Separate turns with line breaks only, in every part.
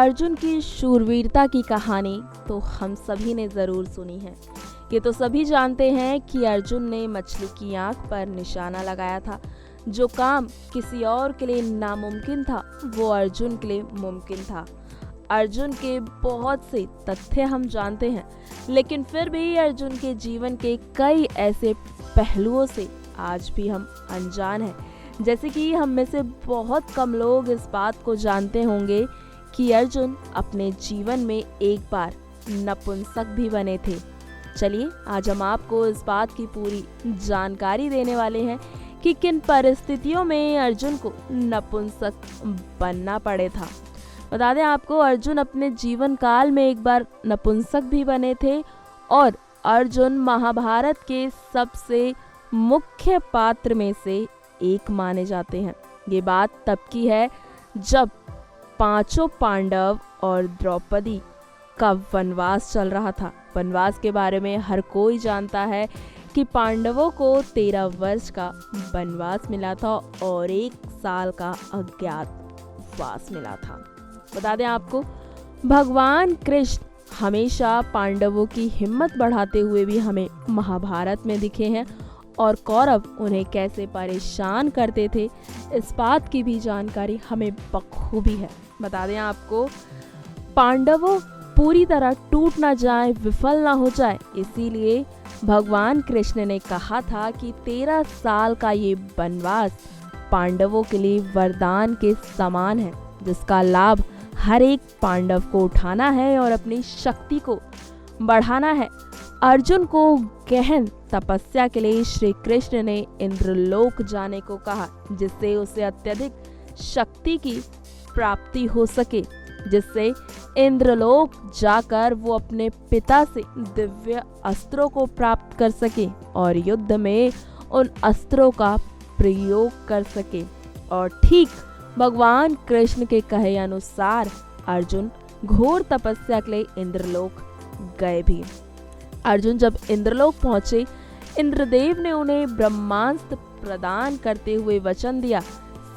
अर्जुन की शूरवीरता की कहानी तो हम सभी ने ज़रूर सुनी है। ये तो सभी जानते हैं कि अर्जुन ने मछली की आंख पर निशाना लगाया था। जो काम किसी और के लिए नामुमकिन था वो अर्जुन के लिए मुमकिन था। अर्जुन के बहुत से तथ्य हम जानते हैं, लेकिन फिर भी अर्जुन के जीवन के कई ऐसे पहलुओं से आज भी हम अनजान हैं। जैसे कि हम में से बहुत कम लोग इस बात को जानते होंगे कि अर्जुन अपने जीवन में एक बार नपुंसक भी बने थे। चलिए आज हम आपको इस बात की पूरी जानकारी देने वाले हैं कि किन परिस्थितियों में अर्जुन को नपुंसक बनना पड़े था। बता दें आपको, अर्जुन अपने जीवन काल में एक बार नपुंसक भी बने थे और अर्जुन महाभारत के सबसे मुख्य पात्र में से एक माने जाते हैं। ये बात तब की है जब पांचों पांडव और द्रौपदी का वनवास चल रहा था। वनवास के बारे में हर कोई जानता है कि पांडवों को 13 वर्ष का वनवास मिला था और 1 साल का अज्ञातवास मिला था। बता दें आपको, भगवान कृष्ण हमेशा पांडवों की हिम्मत बढ़ाते हुए भी हमें महाभारत में दिखे हैं और कौरव उन्हें कैसे परेशान करते थे इस बात की भी जानकारी हमें बखूबी है। बता दें आपको, पांडवों पूरी तरह टूट ना जाए, विफल ना हो जाए, इसीलिए भगवान कृष्ण ने कहा था कि 13 साल का ये वनवास पांडवों के लिए वरदान के समान है, जिसका लाभ हर एक पांडव को उठाना है और अपनी शक्ति को बढ़ाना है। अर्जुन को गहन तपस्या के लिए श्री कृष्ण ने इंद्रलोक जाने को कहा, जिससे उसे अत्यधिक शक्ति की प्राप्ति हो सके, जिससे इंद्रलोक जाकर वो अपने पिता से दिव्य अस्त्रों को प्राप्त कर सके और युद्ध में उन अस्त्रों का प्रयोग कर सके। और ठीक भगवान कृष्ण के कहे अनुसार अर्जुन घोर तपस्या के लिए इंद्रलोक गए भी। अर्जुन जब इंद्रलोक पहुंचे, इंद्रदेव ने उन्हें ब्रह्मास्त्र प्रदान करते हुए वचन दिया।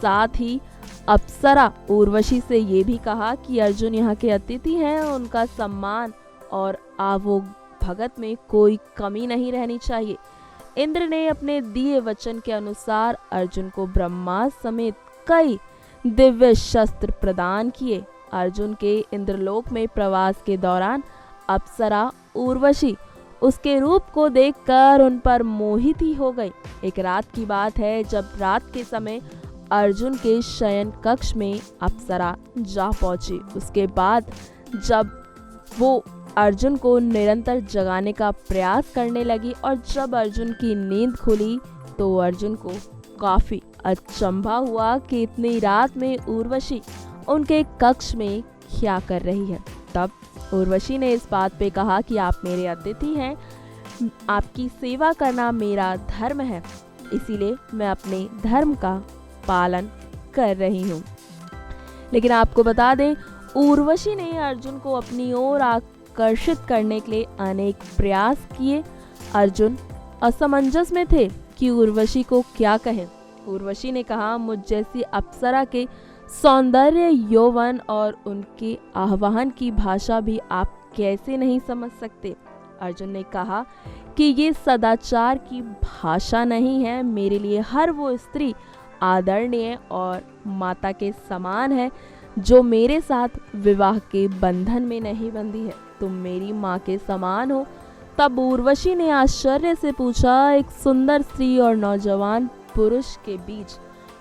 साथ ही अप्सरा उर्वशी से ये भी कहा कि अर्जुन यहाँ के अतिथि हैं, उनका सम्मान और आवोग भगत में कोई कमी नहीं रहनी चाहिए। इंद्र ने अपने दिए वचन के अनुसार अर्जुन को ब्रह्मास्त्र समेत कई दिव्य शस्त्र प्रदान किए। अर्जुन के इंद्रलोक में प्रवास के दौरान अप्सरा उर्वशी उसके रूप को देखकर उन पर मोहित ही हो गई। एक रात की बात है, जब रात के समय अर्जुन के शयन कक्ष में अप्सरा जा पहुंची। उसके बाद जब वो अर्जुन को निरंतर जगाने का प्रयास करने लगी और जब अर्जुन की नींद खुली तो अर्जुन को काफी अचंभा हुआ कि इतनी रात में उर्वशी उनके कक्ष में क्या कर रही है। तब उर्वशी ने इस बात पे कहा कि आप मेरे अतिथि हैं, आपकी सेवा करना मेरा धर्म है, इसीलिए मैं अपने धर्म का पालन कर रही हूँ। लेकिन आपको बता दें, उर्वशी ने अर्जुन को अपनी ओर आकर्षित करने के लिए अनेक प्रयास किए। अर्जुन असमंजस में थे कि उर्वशी को क्या कहें। उर्वशी ने कहा, मुझ जैसी अप्सरा के सौंदर्य, यौवन और उनके आह्वान की भाषा भी आप कैसे नहीं समझ सकते। अर्जुन ने कहा कि ये सदाचार की भाषा नहीं है। मेरे लिए हर वो स्त्री आदरणीय और माता के समान है जो मेरे साथ विवाह के बंधन में नहीं बंधी है। तुम मेरी माँ के समान हो। तब उर्वशी ने आश्चर्य से पूछा, एक सुंदर स्त्री और नौजवान पुरुष के बीच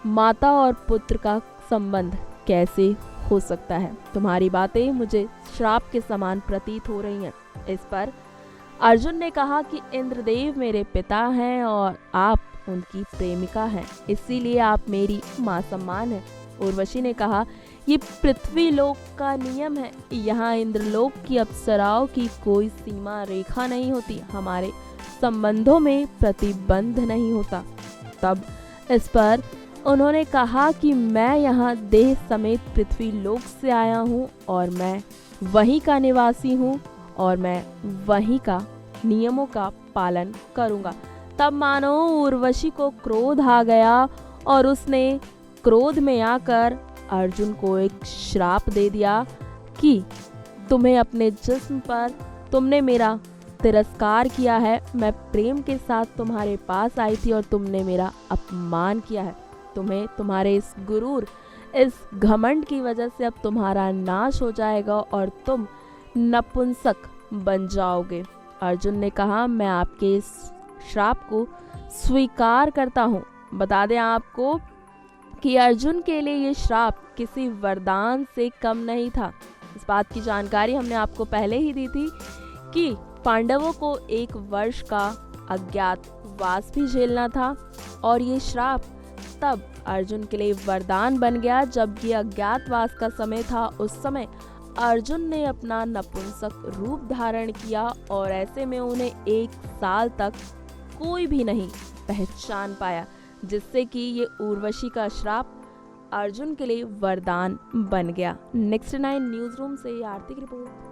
माता और पुत्र का संबंध कैसे हो सकता है? तुम्हारी बातें मुझे श्राप के समान प्रतीत हो रही हैं। इस पर अर्जुन ने कहा कि इंद्रदेव मेरे पिता हैं और आप उनकी प्रेमिका हैं, इसीलिए आप मेरी मां समान हैं। उर्वशी ने कहा, ये पृथ्वी लोक का नियम है, यहाँ इंद्रलोक की अप्सराओं की कोई सीमा रेखा नहीं होती, हमारे संबंधों में प्रतिबंध नहीं होता। तब इस पर उन्होंने कहा कि मैं यहाँ देह समेत पृथ्वी लोक से आया हूँ और मैं वहीं का निवासी हूँ और मैं वहीं का नियमों का पालन करूँगा। तब मानो उर्वशी को क्रोध आ गया और उसने क्रोध में आकर अर्जुन को एक श्राप दे दिया कि तुम्हें अपने जिस्म पर तुमने मेरा तिरस्कार किया है। मैं प्रेम के साथ तुम्हारे पास आई थी और तुमने मेरा अपमान किया है। तुम्हें तुम्हारे इस गुरूर, इस घमंड की वजह से अब तुम्हारा नाश हो जाएगा और तुम नपुंसक बन जाओगे। अर्जुन ने कहा, मैं आपके इस श्राप को स्वीकार करता हूँ। बता दें आपको कि अर्जुन के लिए ये श्राप किसी वरदान से कम नहीं था। इस बात की जानकारी हमने आपको पहले ही दी थी कि पांडवों को 1 वर्ष का अज्ञातवास भी झेलना था और ये श्राप तब अर्जुन के लिए वरदान बन गया जब ये अज्ञातवास का समय था। उस समय अर्जुन ने अपना नपुंसक रूप धारण किया और ऐसे में उन्हें 1 साल तक कोई भी नहीं पहचान पाया, जिससे कि ये उर्वशी का श्राप अर्जुन के लिए वरदान बन गया। नेक्स्ट 9 न्यूज़ रूम से आरती की रिपोर्ट।